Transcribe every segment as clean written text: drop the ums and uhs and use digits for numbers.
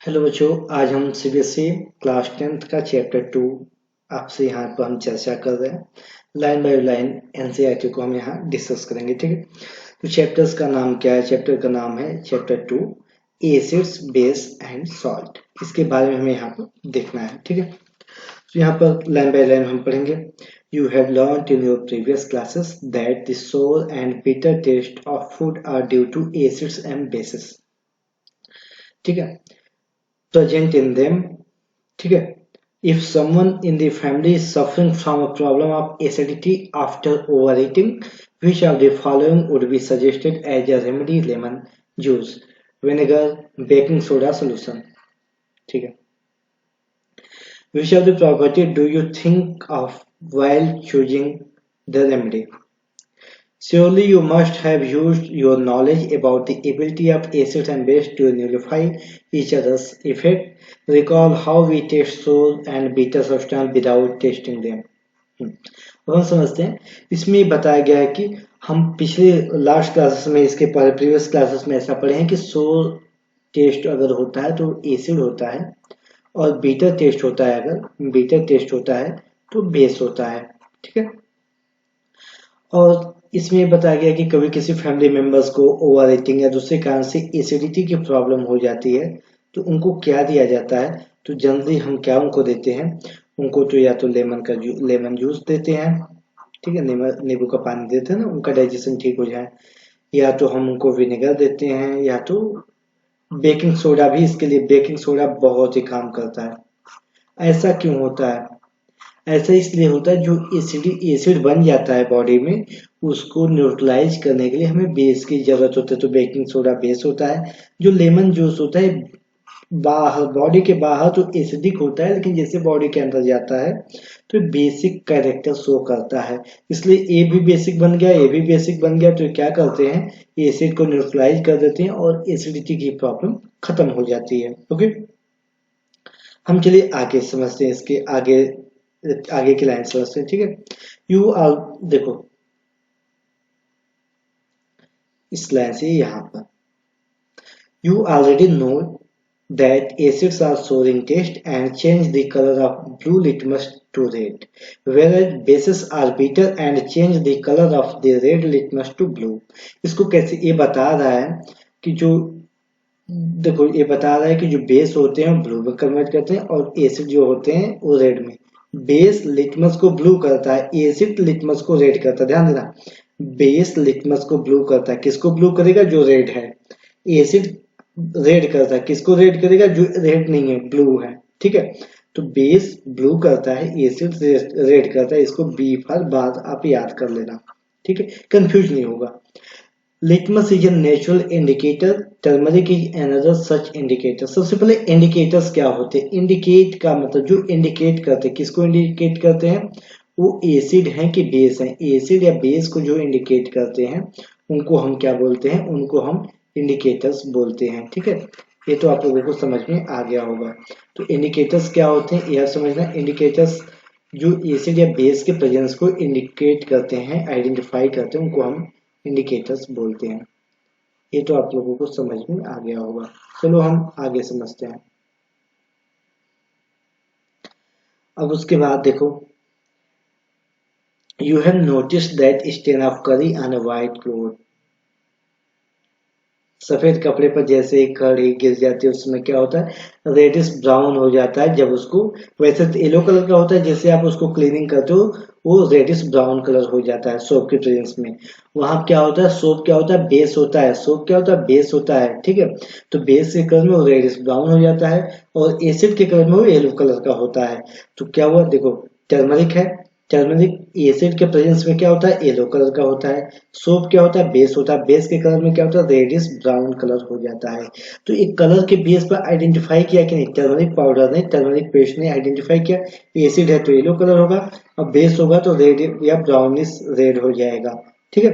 Hello बच्चों, आज हम सीबीएसई क्लास 10th का चैप्टर 2 आपसे यहाँ पर हम चर्चा कर रहे हैं। लाइन बाय लाइन एनसीईआरटी को हम यहाँ डिस्कस करेंगे। ठीक है, तो चैप्टर्स का नाम क्या है? चैप्टर का नाम है chapter 2 acids, base and salt. इसके बारे में हमें यहाँ पर देखना है। ठीक है, तो यहाँ पर लाइन बाय लाइन हम पढ़ेंगे। You have learned in your previous classes that the sour and bitter taste of food are due to acids and bases. ठीक है, present in them. ठीक है, if someone in the family is suffering from a problem of acidity after overeating, which of the following would be suggested as a remedy? Lemon juice, vinegar, baking soda solution. ठीक है, which of the property do you think of while choosing the remedy? Surely you must have used your knowledge about the ability of acids and bases to nullify each other's effect. Recall how we test sour and bitter substance without tasting them. अब हम समझते हैं, इसमें ये बताया गया है कि हम पिछले लास्ट क्लासेस में, इसके प्रीवियस क्लासेस में ऐसा पढ़े हैं कि सोर टेस्ट अगर होता है तो एसिड होता है, और बीटर टेस्ट होता है, अगर बीटर टेस्ट होता है तो बेस होता है। ठीक है, और इसमें बताया गया कि कभी किसी फैमिली मेंबर्स को ओवर ईटिंग या दूसरे कारण से एसिडिटी की प्रॉब्लम हो जाती है तो उनको क्या दिया जाता है? तो जनरली हम क्या उनको देते हैं? उनको तो या तो लेमन जूस देते हैं। ठीक है, नींबू का पानी देते हैं ना, उनका डाइजेशन ठीक हो जाए। या तो हम उनको विनेगर देते हैं, या तो बेकिंग सोडा भी। इसके लिए बेकिंग सोडा बहुत ही काम करता है। ऐसा क्यों होता है? ऐसा इसलिए होता है, जो एसिड बन जाता है बॉडी में, उसको न्यूट्रलाइज करने के लिए हमें बेस की जरूरत होती है। तो बेकिंग सोडा बेस होता है। जो लेमन जूस होता है बाहर, बॉडी के बाहर तो एसिडिक होता है, लेकिन जैसे बॉडी के अंदर जाता है तो बेसिक कैरेक्टर शो करता है। इसलिए ए भी बेसिक बन गया, ए भी बेसिक बन गया, तो क्या करते हैं, एसिड को न्यूट्रलाइज कर देते हैं और एसिडिटी की प्रॉब्लम खत्म हो जाती है। ओके, हम चलिए आगे समझते हैं, इसके आगे आगे की लाइन समझते हैं। ठीक है, यू आर, देखो इस लाइन से यहाँ पर, you already know that acids are sour in taste and change the color of blue litmus to red, whereas bases are bitter and change the color of the red litmus to blue. इसको कैसे ये बता रहा है कि जो, देखो ये बता रहा है कि जो बेस होते हैं ब्लू में कन्वर्ट करते हैं और एसिड जो होते हैं वो रेड में। बेस लिटमस को ब्लू करता है, एसिड लिटमस को रेड करता है। ध्यान देना, बेस लिटमस को ब्लू करता है। किसको ब्लू करेगा? जो रेड है। एसिड रेड करता है, किसको रेड करेगा? जो रेड नहीं है, ब्लू है। ठीक है, तो बेस ब्लू करता है, एसिड रेड करता है। इसको बी फॉर बाद आप याद कर लेना। ठीक है, कंफ्यूज नहीं होगा। Litmus is a natural indicator, turmeric is another such indicator. सबसे पहले इंडिकेटर्स क्या होते हैं? इंडिकेट का मतलब जो इंडिकेट करते हैं, किसको इंडिकेट करते हैं? वो एसिड है कि बेस है। एसिड या बेस को जो इंडिकेट करते हैं उनको हम क्या बोलते हैं? उनको हम इंडिकेटर्स बोलते हैं। ठीक है, ये तो आप लोगों को समझ में आ गया होगा। तो इंडिकेटर्स क्या होते हैं यह समझना। इंडिकेटर्स जो एसिड या बेस के प्रेजेंस को इंडिकेट करते हैं, आइडेंटिफाई करते हैं, उनको हम इंडिकेटर्स बोलते हैं। ये तो आप लोगों को समझ में आ गया होगा। चलो हम आगे समझते हैं। अब उसके बाद देखो, you have noticed that stain of curry on a white cloth. सफेद कपड़े पर जैसे एक कड़ी गिर जाती है उसमें क्या होता है? रेडिश ब्राउन हो जाता है। जब उसको, वैसे तो येलो कलर का होता है, जैसे आप उसको क्लीनिंग करते हो वो रेडिश ब्राउन कलर हो जाता है सोप के प्रेजेंस में। वहां क्या होता है? सोप क्या होता है? बेस होता है। सोप क्या होता है? बेस होता है। ठीक है, तो बेस के कलर में वो रेडिश ब्राउन हो जाता है और एसिड के कलर में वो येलो कलर का होता है। तो क्या हुआ? देखो, टर्मरिक है, टर्मरिक एसिड के प्रेजेंस में क्या होता है? येलो कलर का होता है। सोप क्या होता है? बेस होता है। बेस के कलर में क्या होता है? रेडिश ब्राउन कलर हो जाता है। तो एक कलर के बेस पर आइडेंटिफाई किया कि नहीं? टर्मरिक पाउडर ने, टर्मरिक पेस्ट ने आइडेंटिफाई किया एसिड है तो येलो कलर होगा, और बेस होगा तो रेड या ब्राउनिश रेड हो जाएगा। ठीक है,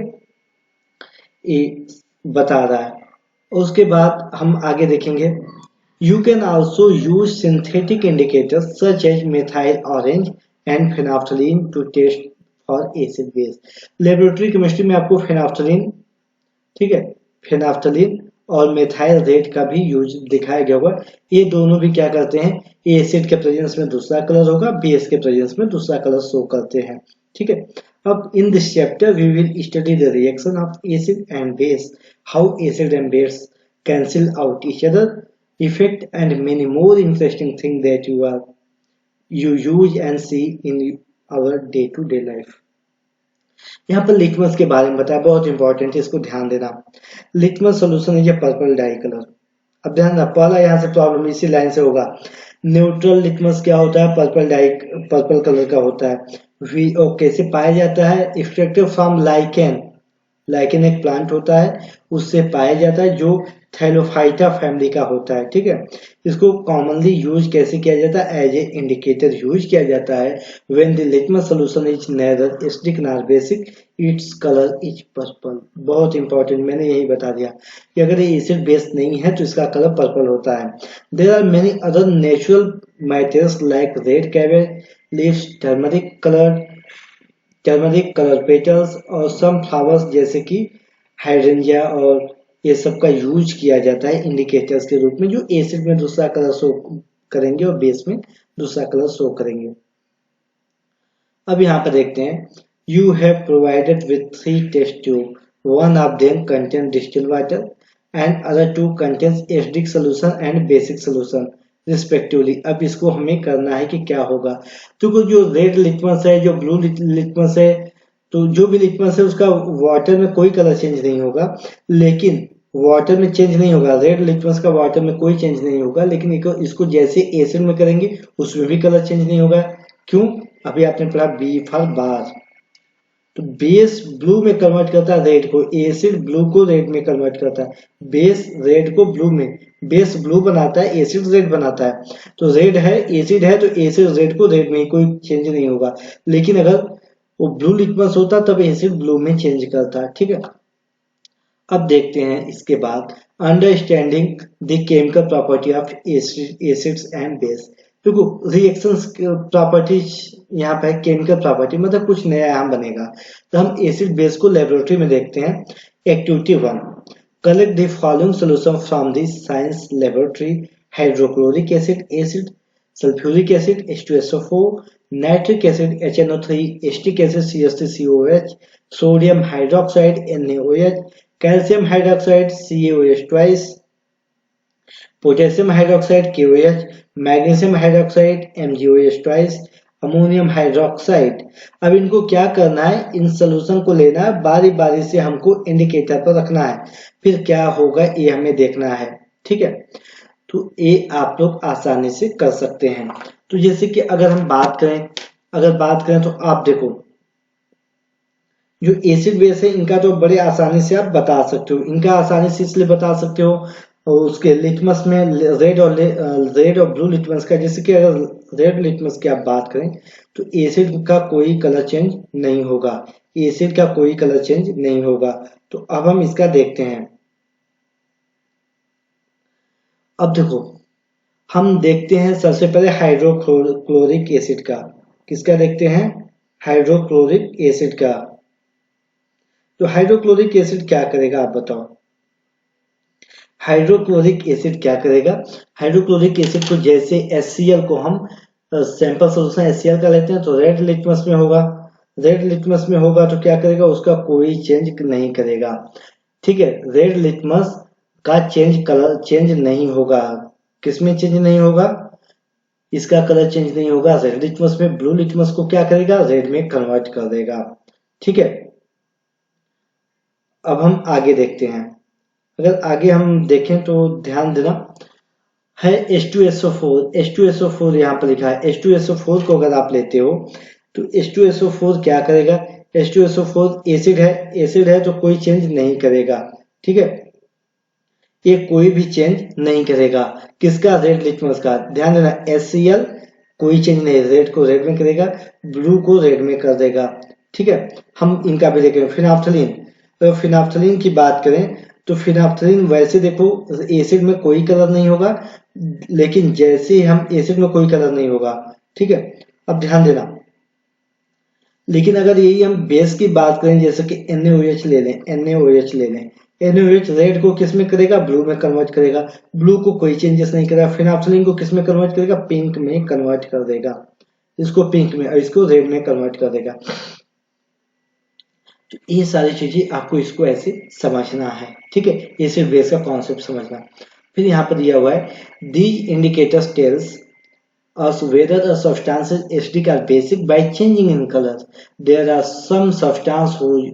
ये बता रहा है। उसके बाद हम आगे देखेंगे, you can also use synthetic indicators such as methyl orange and phenolphthalein to test for acid base. Laboratory chemistry में आपको फेनाफ्थलीन, ठीक है, फेनाफ्थलीन और मेथाइल रेड का भी यूज दिखाया गया होगा। ये दोनों भी क्या करते हैं, एसिड के प्रेजेंस में दूसरा कलर होगा, बेस के प्रेजेंस में दूसरा कलर शो करते हैं। ठीक है, अब in this chapter we will study the reaction of acid and base, how acid and base cancel out each other effect and many more interesting things that you use and see in our day to day life। यहाँ पर litmus के बारे में बताया, बहुत important है, इसको ध्यान देना। Litmus solution is a purple die colour. अब ध्यान रखना, पहला यहाँ से प्रॉब्लम इसी लाइन से होगा। न्यूट्रल लिटमस क्या होता है, पर्पल कलर का होता है। और कैसे पाया जाता है, एक्सट्रैक्टेड फ्रॉम लाइकेन। लाइकेन एक प्लांट होता है, उससे पाया जाता है, जो थैलोफाइटा फैमिली का होता है। ठीक है, इसको कॉमनली यूज कैसे किया जाता है, एज ए इंडिकेटर यूज किया जाता है। When the litmus solution is nether acidic nor basic, its colour is purple. बहुत इंपॉर्टेंट, मैंने यही बता दिया कि अगर ये एसिड बेस नहीं है तो इसका कलर पर्पल होता है। There are many other natural matters like red cabbage leaves, turmeric colour petals और सम फ्लावर्स जैसे कि हाइड्रेंजिया, और ये सब का यूज किया जाता है इंडिकेटर्स के रूप में, जो एसिड में दूसरा कलर शो करेंगे और बेस में दूसरा कलर शो करेंगे। अब यहाँ पर देखते हैं, you have provided with 3 test tube, one of them contain distil water and other 2 contains acidic solution and basic solution respectively. अब इसको हमें करना है कि क्या होगा, तो जो रेड लिटमस है, जो ब्लू लिटमस है, तो जो भी लिटमस है उसका वाटर में कोई कलर चेंज नहीं होगा, लेकिन वाटर में चेंज नहीं होगा, रेड लिटमस का वाटर में कोई चेंज नहीं होगा, लेकिन इसको जैसे एसिड में करेंगे उसमें भी कलर चेंज नहीं होगा। क्यों, अभी आपने पढ़ा बी फॉर बार, तो बेस ब्लू में कन्वर्ट करता है रेड को, एसिड ब्लू को रेड में कन्वर्ट करता है, बेस रेड को ब्लू में, बेस ब्लू बनाता है, एसिड रेड बनाता है। तो रेड है, एसिड है, तो एसिड रेड को रेड में कोई चेंज नहीं होगा, लेकिन अगर वो ब्लू लिटमस होता तब एसिड ब्लू में चेंज करता है। ठीक है, अब देखते हैं इसके बाद understanding the chemical property of acids and base. देखो रिएक्शंस प्रॉपर्टीज यहाँ पे केमिकल प्रॉपर्टी, मतलब कुछ नया यहाँ बनेगा। तो हम एसिड बेस को लेबोरेटरी में देखते हैं। Activity 1, collect the following solution from the science laboratory, hydrochloric acid, sulphuric acid H2SO4, nitric acid HNO3, acetic acid CH3COH, sodium hydroxide NaOH, calcium hydroxide CaOH twice, potassium hydroxide KOH, magnesium hydroxide MgOH twice, ammonium hydroxide. अब इनको क्या करना है, in solution को लेना है, बारी बारी से हमको इंडिकेटर पर रखना है, फिर क्या होगा ये हमें देखना है। ठीक है, तो ये आप लोग आसानी से कर सकते हैं। तो जैसे कि अगर हम बात करें तो आप देखो, जो एसिड बेस है इनका तो बड़े आसानी से आप बता सकते हो, इनका आसानी से इसलिए बता सकते हो, और उसके लिटमस में रेड और ब्लू लिटमस का, जैसे कि अगर रेड लिटमस की आप बात करें तो एसिड का कोई कलर चेंज नहीं होगा, एसिड का कोई कलर चेंज नहीं होगा। तो अब हम इसका देखते हैं। अब देखो हम देखते हैं सबसे पहले हाइड्रोक्लोरिक एसिड का, किसका देखते हैं, हाइड्रोक्लोरिक एसिड का। तो हाइड्रोक्लोरिक एसिड क्या करेगा आप बताओ, हाइड्रोक्लोरिक एसिड क्या करेगा, हाइड्रोक्लोरिक एसिड को जैसे HCl को हम सैंपल सोल्यूशन HCl का लेते हैं तो रेड लिटमस में होगा, रेड लिटमस में होगा तो क्या करेगा, उसका कोई चेंज नहीं करेगा। ठीक है, रेड लिटमस का कलर चेंज नहीं होगा, किसमें चेंज नहीं होगा, इसका कलर चेंज नहीं होगा रेड लिटमस में। ब्लू लिटमस को क्या करेगा, रेड में कन्वर्ट कर देगा। ठीक है, अब हम आगे देखते हैं। अगर आगे हम देखें तो ध्यान देना है H2SO4 यहाँ पर लिखा है। H2SO4 को अगर आप लेते हो तो H2SO4 क्या करेगा, H2SO4 एसिड है तो कोई चेंज नहीं करेगा। ठीक है, ये कोई भी चेंज नहीं करेगा, किसका, रेड लिटमस का। ध्यान देना HCl कोई चेंज नहीं, रेड को रेड में करेगा, ब्लू को रेड में कर देगा। ठीक है, हम इनका भी देखें। फिनाफ्थलीन, तो फिनाफ्थलीन की बात करें तो फिनाफ्थलीन वैसे देखो एसिड में कोई कलर नहीं होगा, लेकिन जैसे हम एसिड में कोई कलर नहीं होगा। ठीक है, अब ध्यान देना, लेकिन अगर यही हम बेस की बात करें, जैसे कि NaOH ले लें, एनओएच रेड को किस में करेगा, ब्लू में कन्वर्ट करेगा, ब्लू को कोई चेंजेस नहीं करेगा, फिनाप्सिलिन को किस में कन्वर्ट करेगा, पिंक में कन्वर्ट कर देगा, इसको पिंक में और इसको रेड में कन्वर्ट कर देगा। तो ये सारी चीजें आपको इसको ऐसे समझना है, ठीक है, ये सिर्फ बेस का कॉन्सेप्ट समझना। फिर यहाँ पर दिया हुआ है the indicators tells us whether a substance is acidic or basic by changing in color. There are some substances whose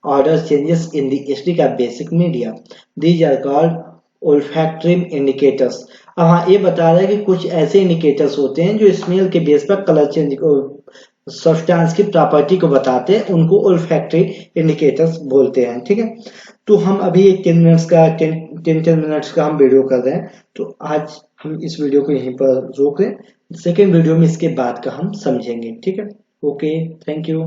order changes in the acidic or basic media. These are called olfactory indicators. अब हाँ ये बता रहा है कि कुछ ऐसे indicators होते हैं जो स्मेल के बेस पर कलर चेंज सब्सटेंस की प्रॉपर्टी को बताते हैं, उनको ओल्फैक्टरी इंडिकेटर्स बोलते हैं, ठीक है। तो हम अभी 10 मिनट्स का हम वीडियो कर रहे हैं, तो आज हम इस वीडियो को यहीं पर रोक रहे हैं। सेकेंड वीडियो में इसके बाद का हम समझेंगे, ठीक है। Okay, thank you.